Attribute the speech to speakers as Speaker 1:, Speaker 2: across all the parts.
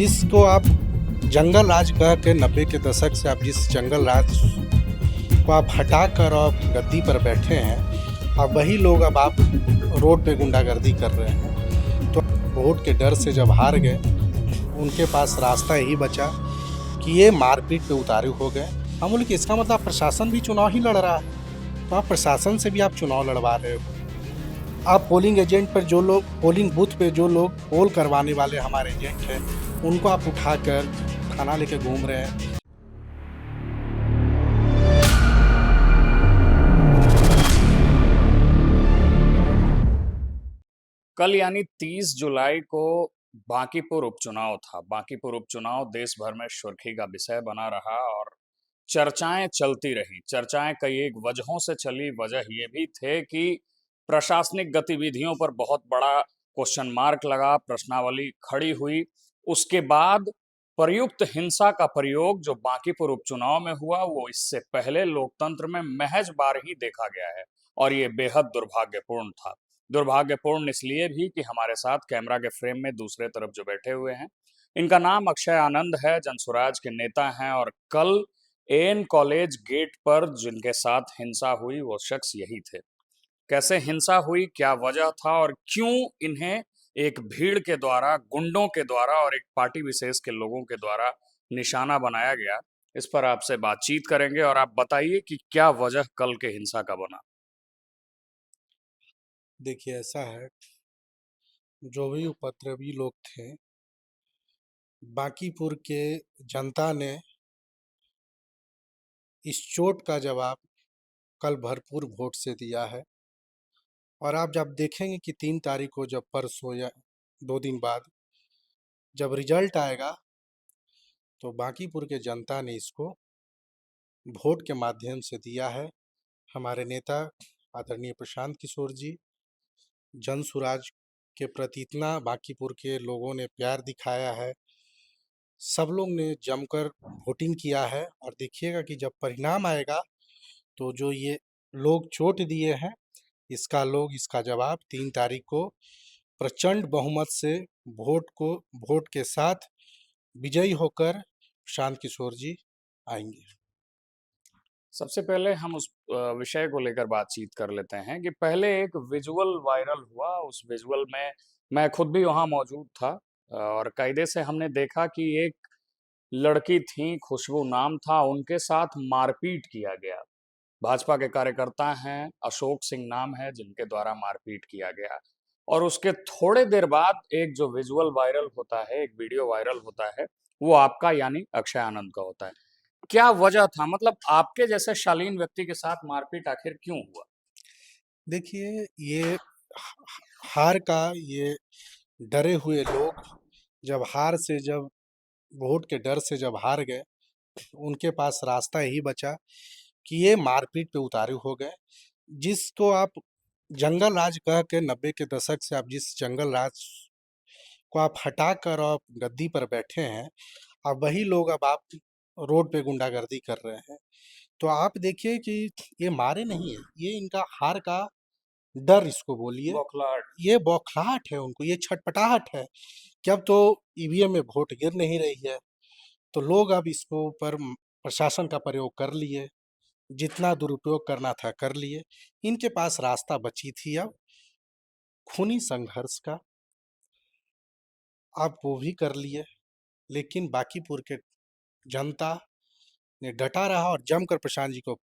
Speaker 1: जिसको आप जंगल राज कह के 90 के दशक से आप जिस जंगल राज को आप हटा कर आप गद्दी पर बैठे हैं, अब वही लोग अब आप रोड पे गुंडागर्दी कर रहे हैं। तो वोट के डर से जब हार गए, उनके पास रास्ता यही बचा कि ये मारपीट पे उतारू हो गए। हम बोले कि इसका मतलब प्रशासन भी चुनाव ही लड़ रहा है, तो आप प्रशासन से भी आप चुनाव लड़वा रहे हो। आप पोलिंग एजेंट पर जो लोग, पोलिंग बूथ पे जो लोग पोल करवाने वाले हमारे एजेंट हैं, उनको आप उठाकर थाना लेके घूम रहे हैं।
Speaker 2: कल यानी 30 जुलाई को बांकीपुर उपचुनाव था। बांकीपुर उपचुनाव देश भर में सुर्खी का विषय बना रहा और चर्चाएं चलती रही। चर्चाएं कई एक वजहों से चली। वजह ये भी थे कि प्रशासनिक गतिविधियों पर बहुत बड़ा क्वेश्चन मार्क लगा, प्रश्नावली खड़ी हुई। उसके बाद प्रयुक्त हिंसा का प्रयोग जो बांकीपुर उपचुनाव में हुआ, वो इससे पहले लोकतंत्र में महज बार ही देखा गया है और ये बेहद दुर्भाग्यपूर्ण था। दुर्भाग्यपूर्ण इसलिए भी कि हमारे साथ कैमरा के फ्रेम में दूसरे तरफ जो बैठे हुए हैं, इनका नाम अक्षय आनंद है, जनसुराज के नेता हैं और कल एएन कॉलेज गेट पर जिनके साथ हिंसा हुई वो शख्स यही थे। कैसे हिंसा हुई, क्या वजह था और क्यों इन्हें एक भीड़ के द्वारा, गुंडों के द्वारा और एक पार्टी विशेष के लोगों के द्वारा निशाना बनाया गया, इस पर आपसे बातचीत करेंगे। और आप बताइए कि क्या वजह कल के हिंसा का बना।
Speaker 1: देखिए, ऐसा है, जो भी उपद्रवी लोग थे, बांकीपुर के जनता ने इस चोट का जवाब कल भरपूर वोट से दिया है। और आप जब देखेंगे कि 3 तारीख को, जब परसों या 2 दिन बाद जब रिजल्ट आएगा, तो बांकीपुर के जनता ने इसको वोट के माध्यम से दिया है। हमारे नेता आदरणीय प्रशांत किशोर जी, जनसुराज के प्रति इतना बांकीपुर के लोगों ने प्यार दिखाया है। सब लोग ने जमकर वोटिंग किया है और देखिएगा कि जब परिणाम आएगा, तो जो ये लोग चोट दिए हैं, इसका जवाब 3 तारीख को प्रचंड बहुमत से वोट के साथ विजयी होकर प्रशांत किशोर जी आएंगे।
Speaker 2: सबसे पहले हम उस विषय को लेकर बातचीत कर लेते हैं कि पहले एक विजुअल वायरल हुआ। उस विजुअल में मैं खुद भी वहां मौजूद था और कायदे से हमने देखा कि एक लड़की थी, खुशबू नाम था, उनके साथ मारपीट किया गया। भाजपा के कार्यकर्ता हैं, अशोक सिंह नाम है, जिनके द्वारा मारपीट किया गया। और उसके थोड़े देर बाद एक जो विजुअल वायरल होता है, एक वीडियो वायरल होता है, वो आपका यानी अक्षय आनंद का होता है। क्या वजह था, मतलब आपके जैसे शालीन व्यक्ति के साथ मारपीट आखिर क्यों हुआ?
Speaker 1: देखिए, ये हार का ये डरे हुए लोग जब वोट के डर से जब हार गए, उनके पास रास्ता यही बचा कि ये मारपीट पे उतारू हो गए। जिसको आप जंगल राज कह के 90 के दशक से आप जिस जंगल राज को आप हटा कर आप गद्दी पर बैठे हैं, अब वही लोग अब आप रोड पे गुंडागर्दी कर रहे हैं। तो आप देखिए कि ये मारे नहीं है, ये इनका हार का डर इसको बोलिए।
Speaker 2: बौखलाहट।
Speaker 1: ये बौखलाहट है उनको, ये छटपटाहट है कि अब तो ईवीएम में वोट गिर नहीं रही है, तो लोग अब इसको ऊपर प्रशासन का प्रयोग कर लिए, जितना दुरुपयोग करना था कर लिए। इनके पास रास्ता बची थी अब खूनी संघर्ष का, आप वो भी कर लिए। लेकिन बांकीपुर के जनता ने डटा रहा और जमकर प्रशांत जी को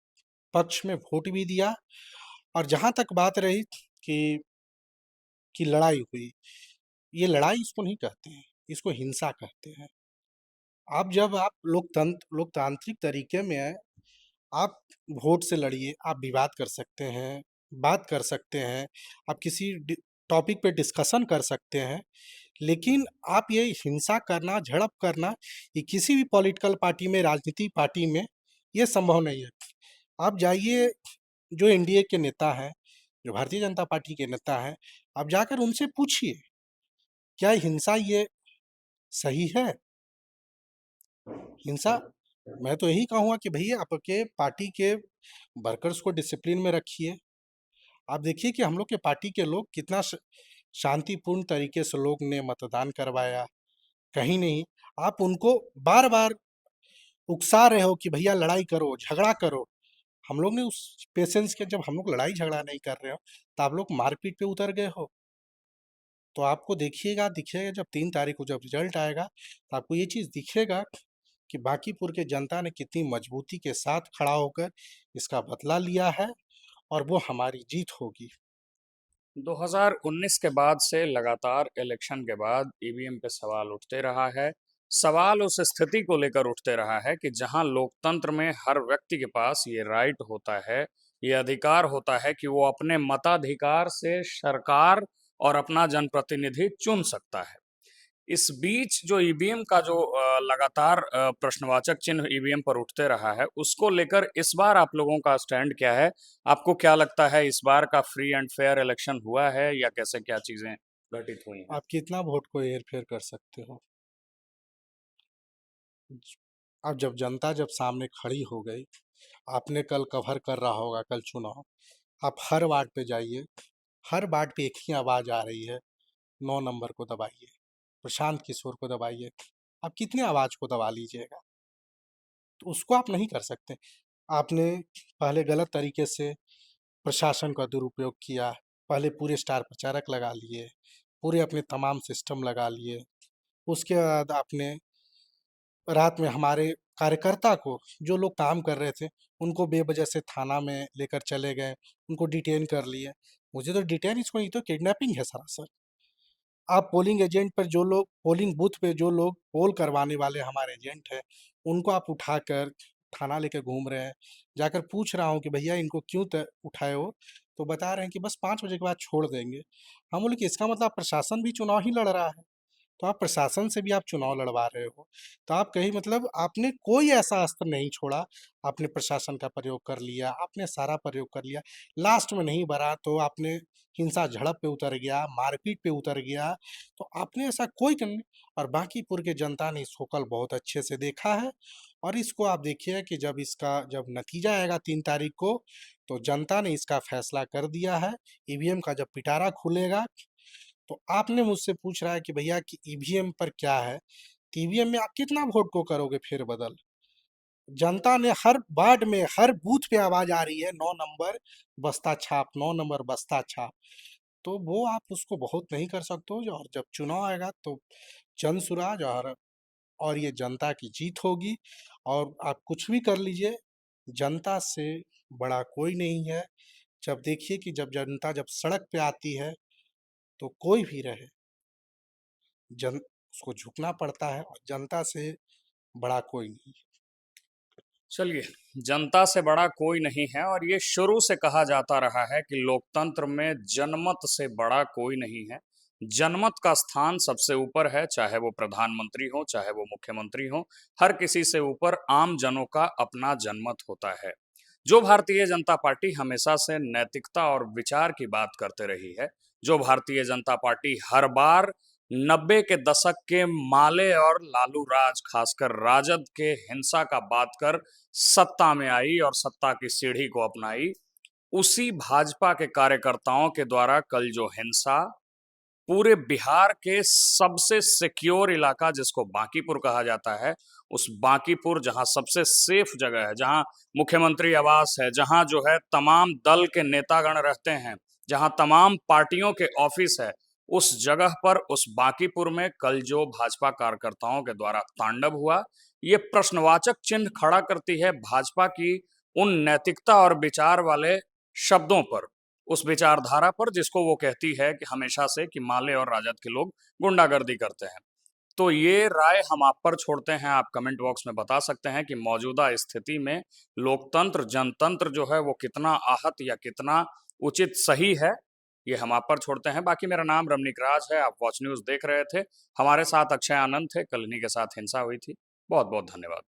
Speaker 1: पक्ष में वोट भी दिया। और जहां तक बात रही कि लड़ाई हुई, ये लड़ाई इसको नहीं कहते हैं, इसको हिंसा कहते हैं। आप लोकतांत्रिक तरीके में है, आप वोट से लड़िए, आप विवाद कर सकते हैं, बात कर सकते हैं, आप किसी टॉपिक पे डिस्कशन कर सकते हैं। लेकिन आप ये हिंसा करना, झड़प करना, ये किसी भी पॉलिटिकल पार्टी में, राजनीतिक पार्टी में ये संभव नहीं है। आप जाइए, जो एनडीए के नेता हैं, जो भारतीय जनता पार्टी के नेता हैं, आप जाकर उनसे पूछिए, क्या हिंसा ये सही है? हिंसा, मैं तो यही कहूँगा कि भैया आपके पार्टी के वर्कर्स को डिसिप्लिन में रखिए। आप देखिए कि हम लोग के पार्टी के लोग कितना शांतिपूर्ण तरीके से लोग ने मतदान करवाया, कहीं नहीं। आप उनको बार-बार उकसा रहे हो कि भैया लड़ाई करो, झगड़ा करो। हम लोग ने उस पेशेंस के जब हम लोग लड़ाई झगड़ा नहीं कर रहे हो, तो आप लोग मारपीट पे उतर गए हो। तो आपको देखिएगा दिखेगा जब 3 तारीख को जब रिजल्ट आएगा, तो आपको ये चीज़ दिखेगा कि बांकीपुर के जनता ने कितनी मजबूती के साथ खड़ा होकर इसका बदला लिया है और वो हमारी जीत होगी।
Speaker 2: 2019 के बाद से लगातार इलेक्शन के बाद ईवीएम पे सवाल उठते रहा है। सवाल उस स्थिति को लेकर उठते रहा है कि जहां लोकतंत्र में हर व्यक्ति के पास ये राइट होता है, ये अधिकार होता है कि वो अपने मताधिकार से सरकार और अपना जनप्रतिनिधि चुन सकता है। इस बीच जो ईवीएम का जो लगातार प्रश्नवाचक चिन्ह ईवीएम पर उठते रहा है, उसको लेकर इस बार आप लोगों का स्टैंड क्या है? आपको क्या लगता है इस बार का फ्री एंड फेयर इलेक्शन हुआ है या कैसे क्या चीजें घटित हुई हैं?
Speaker 1: आप कितना वोट को हेर-फेर कर सकते हो? अब जब जनता जब सामने खड़ी हो गई, आपने कल कवर कर रहा होगा कल चुनाव, आप हर वार्ड पे जाइए, हर वार्ड पे एक ही आवाज़ आ रही है, 9 नंबर को दबाइए, प्रशांत किशोर को दबाइए। आप कितने आवाज़ को दबा लीजिएगा? तो उसको आप नहीं कर सकते। आपने पहले गलत तरीके से प्रशासन का दुरुपयोग किया, पहले पूरे स्टार प्रचारक लगा लिए, पूरे अपने तमाम सिस्टम लगा लिए। उसके बाद आपने रात में हमारे कार्यकर्ता को, जो लोग काम कर रहे थे, उनको बेवजह से थाना में लेकर चले गए, उनको डिटेन कर लिए। मुझे तो डिटेन इसको नहीं तो किडनैपिंग है सरासर। आप पोलिंग एजेंट पर जो लोग पोलिंग बूथ पे जो लोग पोल करवाने वाले हमारे एजेंट हैं, उनको आप उठाकर थाना लेके घूम रहे हैं। जाकर पूछ रहा हूँ कि भैया इनको क्यों उठाए हो? तो बता रहे हैं कि बस 5 बजे के बाद छोड़ देंगे। हम बोले कि इसका मतलब प्रशासन भी चुनाव ही लड़ रहा है। तो आप प्रशासन से भी आप चुनाव लड़वा रहे हो। तो आप कहीं मतलब आपने कोई ऐसा अस्त्र नहीं छोड़ा, आपने प्रशासन का प्रयोग कर लिया, आपने सारा प्रयोग कर लिया। लास्ट में नहीं बना तो आपने हिंसा झड़प पे उतर गया, मारपीट पे उतर गया। तो आपने ऐसा कोई करने और बांकीपुर के जनता ने इसको कल बहुत अच्छे से देखा है और इसको आप देखिए कि जब इसका जब नतीजा आएगा 3 तारीख को, तो जनता ने इसका फैसला कर दिया है। ईवीएम का जब पिटारा खुलेगा तो आपने मुझसे पूछ रहा है कि भैया कि ईवीएम पर क्या है? तो ईवीएम में आप कितना वोट को करोगे फेरबदल? जनता ने हर वार्ड में, हर बूथ पे आवाज़ आ रही है 9 नंबर बस्ता छाप, 9 नंबर बस्ता छाप। तो वो आप उसको बहुत नहीं कर सकते हो और जब चुनाव आएगा तो जनसुराज और ये जनता की जीत होगी और आप कुछ भी कर लीजिए, जनता से बड़ा कोई नहीं है। जब देखिए कि जब जनता जब सड़क पे आती है, तो कोई भी रहे जन उसको झुकना पड़ता है और जनता से बड़ा कोई नहीं।
Speaker 2: चलिए, जनता से बड़ा कोई नहीं है और ये शुरू से कहा जाता रहा है कि लोकतंत्र में जनमत से बड़ा कोई नहीं है। जनमत का स्थान सबसे ऊपर है, चाहे वो प्रधानमंत्री हो, चाहे वो मुख्यमंत्री हो, हर किसी से ऊपर आम जनों का अपना जनमत होता है। जो भारतीय जनता पार्टी हमेशा से नैतिकता और विचार की बात करते रही है, जो भारतीय जनता पार्टी हर बार 90 के दशक के माले और लालू राज, खासकर राजद के हिंसा का बात कर सत्ता में आई और सत्ता की सीढ़ी को अपनाई, उसी भाजपा के कार्यकर्ताओं के द्वारा कल जो हिंसा पूरे बिहार के सबसे सिक्योर इलाका जिसको बांकीपुर कहा जाता है, उस बांकीपुर जहां सबसे सेफ जगह है, जहां मुख्यमंत्री आवास है, जहां जो है तमाम दल के नेतागण रहते हैं, जहां तमाम पार्टियों के ऑफिस है, उस जगह पर उस बांकीपुर में कल जो भाजपा कार्यकर्ताओं के द्वारा तांडव हुआ, ये प्रश्नवाचक चिन्ह खड़ा करती है भाजपा की उन नैतिकता और विचार वाले शब्दों पर, उस विचारधारा पर जिसको वो कहती है कि हमेशा से कि माले और राजद के लोग गुंडागर्दी करते हैं। तो ये राय हम आप पर छोड़ते हैं, आप कमेंट बॉक्स में बता सकते हैं कि मौजूदा स्थिति में लोकतंत्र, जनतंत्र जो है वो कितना आहत या कितना उचित सही है, ये हम आप पर छोड़ते हैं। बाकी मेरा नाम रमनीक राज है, आप वॉच न्यूज़ देख रहे थे। हमारे साथ अक्षय आनंद थे, कल इन्हीं के साथ हिंसा हुई थी। बहुत-बहुत धन्यवाद।